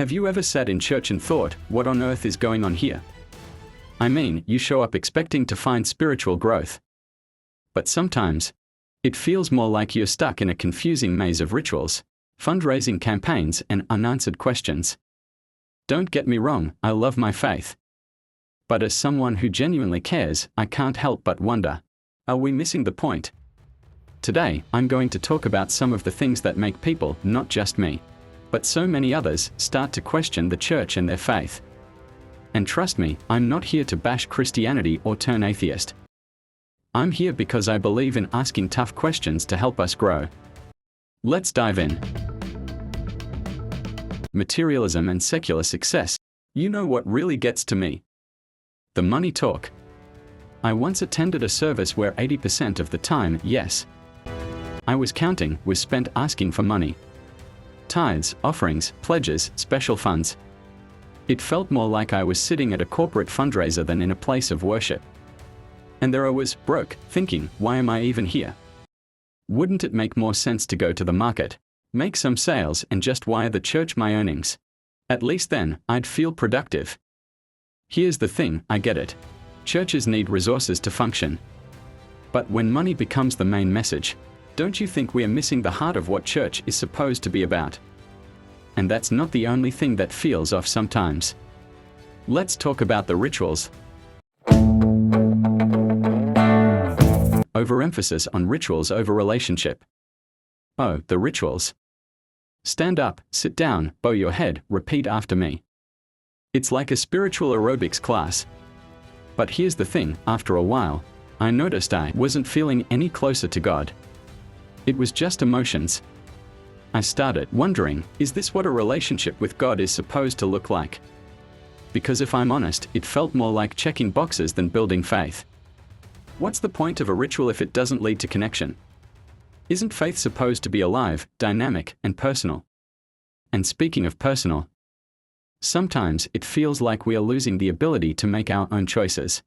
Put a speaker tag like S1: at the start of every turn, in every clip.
S1: Have you ever sat in church and thought, what on earth is going on here? I mean, you show up expecting to find spiritual growth. But sometimes, it feels more like you're stuck in a confusing maze of rituals, fundraising campaigns, and unanswered questions. Don't get me wrong, I love my faith. But as someone who genuinely cares, I can't help but wonder, are we missing the point? Today, I'm going to talk about some of the things that make people, not just me, but so many others, start to question the church and their faith. And trust me, I'm not here to bash Christianity or turn atheist. I'm here because I believe in asking tough questions to help us grow. Let's dive in. Materialism and secular success. You know what really gets to me? The money talk. I once attended a service where 80% of the time, yes, I was counting, was spent asking for money. Tithes, offerings, pledges, special funds. It felt more like I was sitting at a corporate fundraiser than in a place of worship. And there I was, broke, thinking, why am I even here? Wouldn't it make more sense to go to the market, make some sales, and just wire the church my earnings? At least then, I'd feel productive. Here's the thing, I get it. Churches need resources to function. But when money becomes the main message, don't you think we are missing the heart of what church is supposed to be about? And that's not the only thing that feels off sometimes. Let's talk about the rituals. Overemphasis on rituals over relationship. Oh, the rituals. Stand up, sit down, bow your head, repeat after me. It's like a spiritual aerobics class. But here's the thing, after a while, I noticed I wasn't feeling any closer to God. It was just emotions. I started wondering, is this what a relationship with God is supposed to look like? Because if I'm honest, it felt more like checking boxes than building faith. What's the point of a ritual if it doesn't lead to connection? Isn't faith supposed to be alive, dynamic, and personal? And speaking of personal, sometimes it feels like we are losing the ability to make our own choices.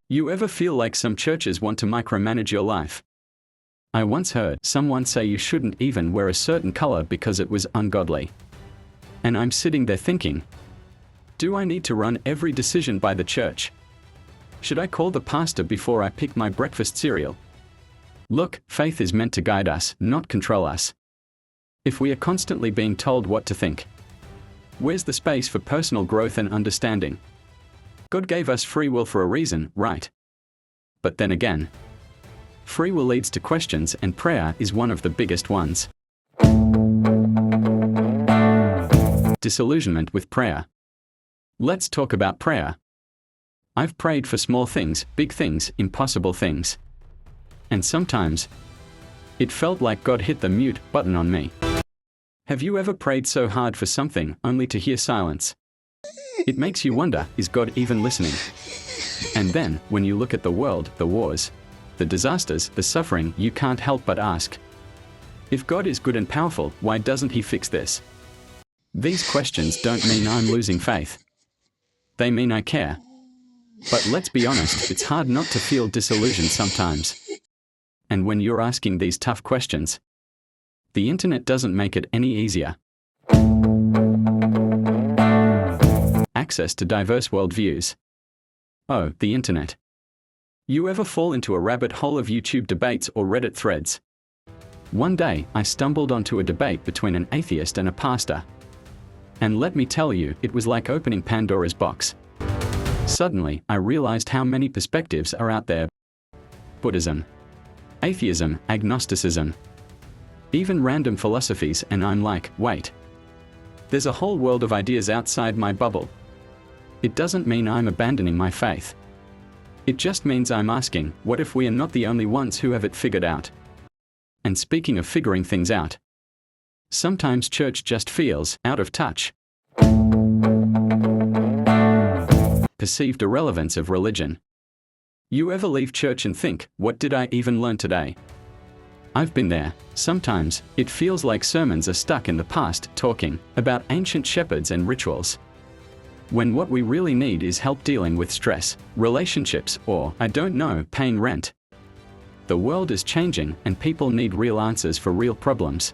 S1: You ever feel like some churches want to micromanage your life? I once heard someone say you shouldn't even wear a certain color because it was ungodly. And I'm sitting there thinking, do I need to run every decision by the church? Should I call the pastor before I pick my breakfast cereal? Look, faith is meant to guide us, not control us. If we are constantly being told what to think, where's the space for personal growth and understanding? God gave us free will for a reason, right? But then again, free will leads to questions, and prayer is one of the biggest ones. Disillusionment with prayer. Let's talk about prayer. I've prayed for small things, big things, impossible things. And sometimes, it felt like God hit the mute button on me. Have you ever prayed so hard for something, only to hear silence? It makes you wonder, is God even listening? And then, when you look at the world, the wars, the disasters, the suffering, you can't help but ask, if God is good and powerful, why doesn't He fix this? These questions don't mean I'm losing faith. They mean I care. But let's be honest, it's hard not to feel disillusioned sometimes. And when you're asking these tough questions, the internet doesn't make it any easier. Access to diverse worldviews. Oh, the internet. You ever fall into a rabbit hole of YouTube debates or Reddit threads? One day, I stumbled onto a debate between an atheist and a pastor. And let me tell you, it was like opening Pandora's box. Suddenly, I realized how many perspectives are out there. Buddhism, atheism, agnosticism, even random philosophies, and I'm like, wait. There's a whole world of ideas outside my bubble. It doesn't mean I'm abandoning my faith. It just means I'm asking, what if we are not the only ones who have it figured out? And speaking of figuring things out, sometimes church just feels out of touch. Perceived irrelevance of religion. You ever leave church and think, what did I even learn today? I've been there. Sometimes, it feels like sermons are stuck in the past, talking about ancient shepherds and rituals, when what we really need is help dealing with stress, relationships, or, I don't know, paying rent. The world is changing, and people need real answers for real problems.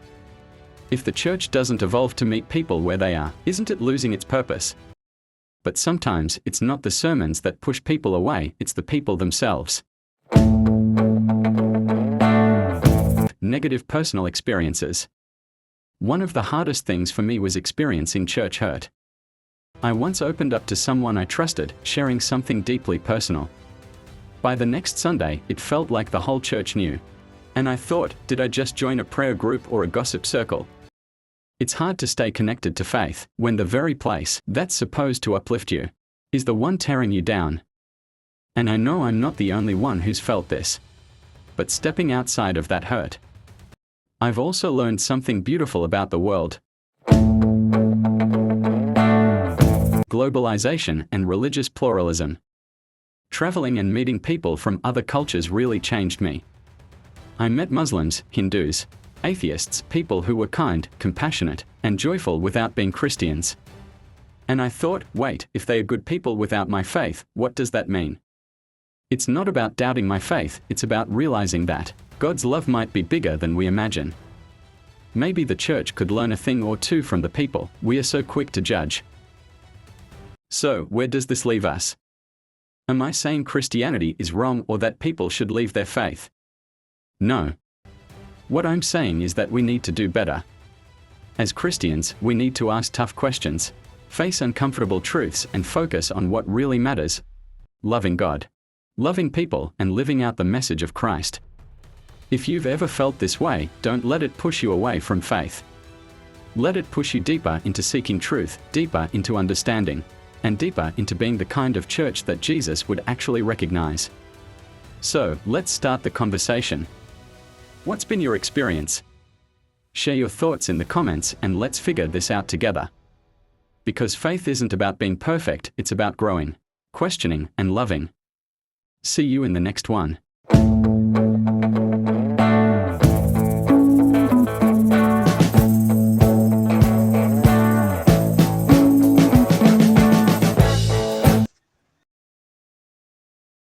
S1: If the church doesn't evolve to meet people where they are, isn't it losing its purpose? But sometimes it's not the sermons that push people away, it's the people themselves. Negative personal experiences. One of the hardest things for me was experiencing church hurt. I once opened up to someone I trusted, sharing something deeply personal. By the next Sunday, it felt like the whole church knew. And I thought, did I just join a prayer group or a gossip circle? It's hard to stay connected to faith when the very place that's supposed to uplift you is the one tearing you down. And I know I'm not the only one who's felt this. But stepping outside of that hurt, I've also learned something beautiful about the world. Globalization and religious pluralism. Traveling and meeting people from other cultures really changed me. I met Muslims, Hindus, atheists, people who were kind, compassionate, and joyful without being Christians. And I thought, wait, if they are good people without my faith, what does that mean? It's not about doubting my faith, it's about realizing that God's love might be bigger than we imagine. Maybe the church could learn a thing or two from the people we are so quick to judge. So, where does this leave us? Am I saying Christianity is wrong or that people should leave their faith? No. What I'm saying is that we need to do better. As Christians, we need to ask tough questions, face uncomfortable truths, and focus on what really matters: loving God, loving people, and living out the message of Christ. If you've ever felt this way, don't let it push you away from faith. Let it push you deeper into seeking truth, deeper into understanding, and deeper into being the kind of church that Jesus would actually recognize. So, let's start the conversation. What's been your experience? Share your thoughts in the comments and let's figure this out together. Because faith isn't about being perfect, it's about growing, questioning, and loving. See you in the next one.